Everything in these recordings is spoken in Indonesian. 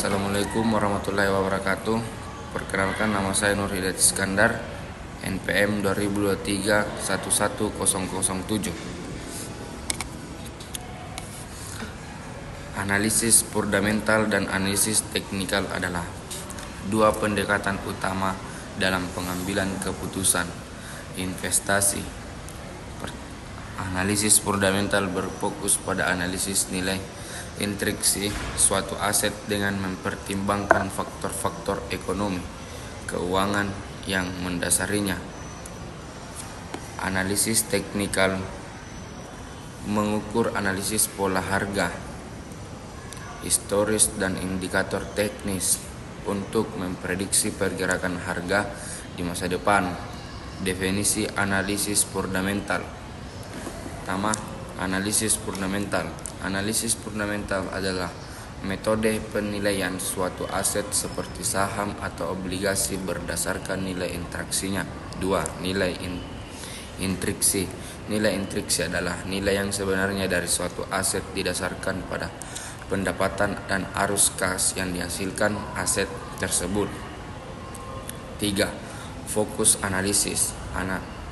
Assalamualaikum warahmatullahi wabarakatuh. Perkenalkan, nama saya Nur Hidayat Iskandar, NPM 2023-11007. Analisis fundamental dan analisis teknikal adalah dua pendekatan utama dalam pengambilan keputusan investasi. Analisis fundamental berfokus pada analisis nilai intriksi suatu aset dengan mempertimbangkan faktor-faktor ekonomi, keuangan yang mendasarinya. Analisis teknikal mengukur analisis pola harga, historis dan indikator teknis untuk memprediksi pergerakan harga di masa depan. Definisi analisis fundamental. Pertama, analisis fundamental. Analisis fundamental adalah metode penilaian suatu aset seperti saham atau obligasi berdasarkan nilai intriksinya. 2. Nilai intriksi. Nilai intriksi adalah nilai yang sebenarnya dari suatu aset didasarkan pada pendapatan dan arus kas yang dihasilkan aset tersebut. 3. Fokus analisis.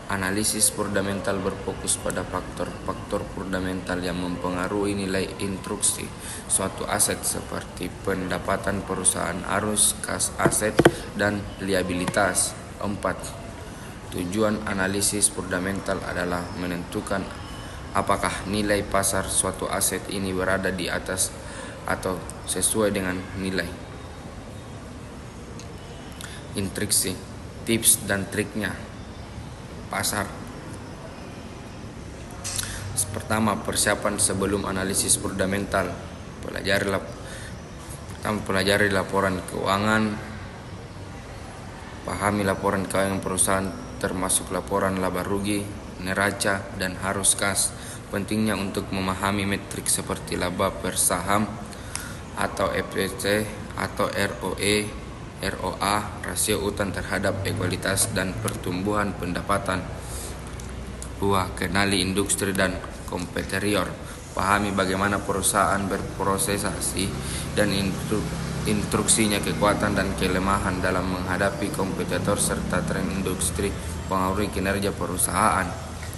Analisis fundamental berfokus pada faktor-faktor fundamental yang mempengaruhi nilai instruksi suatu aset seperti pendapatan perusahaan, arus kas aset, dan liabilitas. 4. Tujuan analisis fundamental adalah menentukan apakah nilai pasar suatu aset ini berada di atas atau sesuai dengan nilai intriksi. Tips dan triknya pasar. Pertama, persiapan sebelum analisis fundamental. Pelajari laporan keuangan. Pahami laporan keuangan perusahaan termasuk laporan laba rugi, neraca, dan arus kas. Pentingnya untuk memahami metrik seperti laba per saham atau EPS atau ROE, ROA, rasio utang terhadap ekualitas dan pertumbuhan pendapatan. 2. Kenali industri dan kompetitor. Pahami bagaimana perusahaan berprosesasi dan instruksinya, kekuatan dan kelemahan dalam menghadapi kompetitor serta tren industri pengaruhi kinerja perusahaan.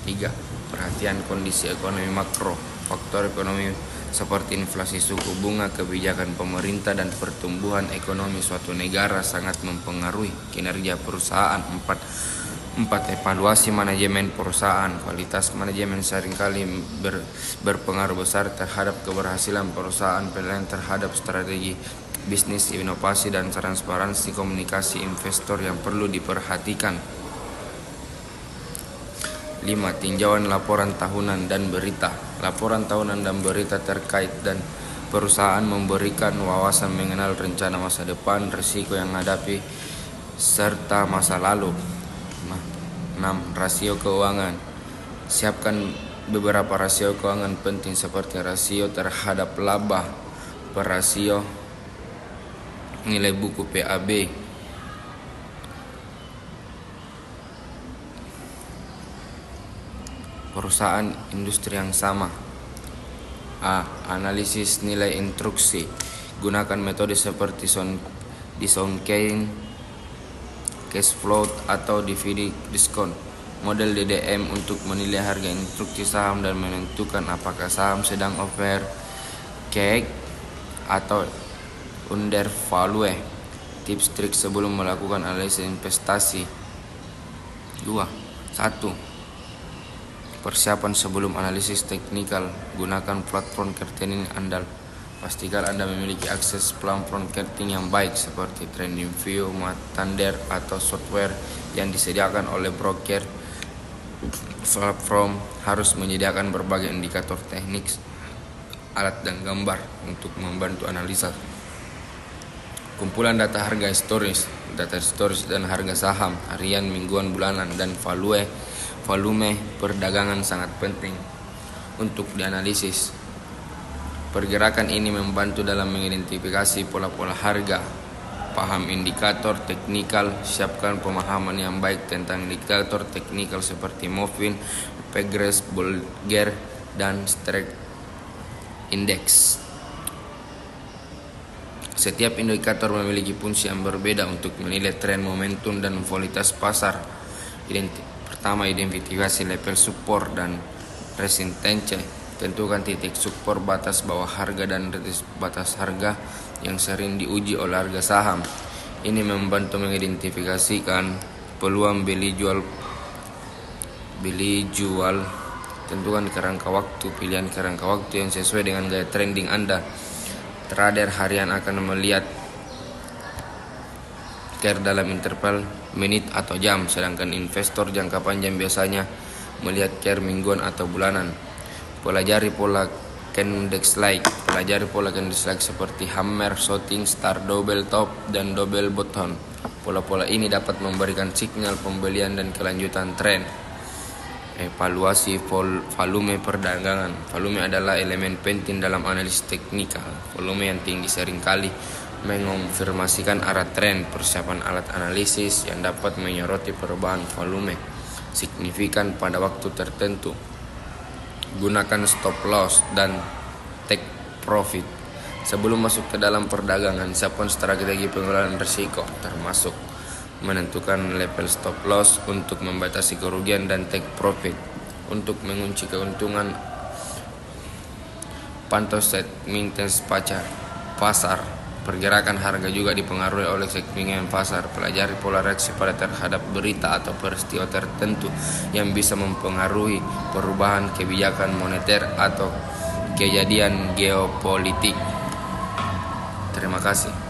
3. Perhatian kondisi ekonomi makro. Faktor ekonomi seperti inflasi, suku bunga, kebijakan pemerintah, dan pertumbuhan ekonomi suatu negara sangat mempengaruhi kinerja perusahaan. 4. Evaluasi manajemen perusahaan. Kualitas manajemen seringkali berpengaruh besar terhadap keberhasilan perusahaan. Penilaian terhadap strategi bisnis, inovasi, dan transparansi komunikasi investor yang perlu diperhatikan. 5. Tinjauan laporan tahunan dan berita. Laporan tahunan dan berita terkait dan perusahaan memberikan wawasan mengenal rencana masa depan, risiko yang hadapi, serta masa lalu. 6. Rasio keuangan. Siapkan beberapa rasio keuangan penting seperti rasio terhadap laba per rasio, nilai buku PAB, perusahaan industri yang sama. A. Analisis nilai instruksi. Gunakan metode seperti discount, cash flow, atau dividend discount. Model DDM untuk menilai harga instruksi saham dan menentukan apakah saham sedang overcake atau undervalue. Tips trik sebelum melakukan analisis investasi. 2. 1. Persiapan sebelum analisis teknikal. Gunakan platform rekening andal. Pastikan Anda memiliki akses platform rekening yang baik seperti TradingView, Thunder, atau software yang disediakan oleh broker. Platform harus menyediakan berbagai indikator teknik, alat dan gambar untuk membantu analisa. Kumpulan data harga historis, dan harga saham harian, mingguan, bulanan, dan volume perdagangan sangat penting untuk dianalisis. Pergerakan ini membantu dalam mengidentifikasi pola-pola harga. Paham indikator teknikal. Siapkan pemahaman yang baik tentang indikator teknikal seperti Moving, Average, Bollinger, dan Strike Index. Setiap indikator memiliki fungsi yang berbeda untuk menilai tren, momentum, dan volatilitas pasar. Pertama, identifikasi level support dan resistance. Tentukan titik support, batas bawah harga, dan batas harga yang sering diuji oleh harga saham. Ini membantu mengidentifikasikan peluang beli jual. Tentukan kerangka waktu. Pilihan kerangka waktu yang sesuai dengan gaya trending Anda. Trader harian akan melihat care dalam interval menit atau jam, sedangkan investor jangka panjang biasanya melihat care mingguan atau bulanan. Pelajari pola candlestick. Pelajari pola candlestick seperti hammer, shooting star, double top, dan double bottom. Pola-pola ini dapat memberikan sinyal pembelian dan kelanjutan tren. Evaluasi volume perdagangan. Volume adalah elemen penting dalam analisis teknikal. Volume yang tinggi seringkali mengonfirmasikan arah tren. Persiapan alat analisis yang dapat menyoroti perubahan volume signifikan pada waktu tertentu. Gunakan stop loss dan take profit. Sebelum masuk ke dalam perdagangan, siapkan strategi pengelolaan risiko, termasuk menentukan level stop loss untuk membatasi kerugian dan take profit untuk mengunci keuntungan. Pantau segmen pasar. Pergerakan harga juga dipengaruhi oleh segmen pasar. Pelajari pola reaksi terhadap berita atau peristiwa tertentu yang bisa mempengaruhi perubahan kebijakan moneter atau kejadian geopolitik. Terima kasih.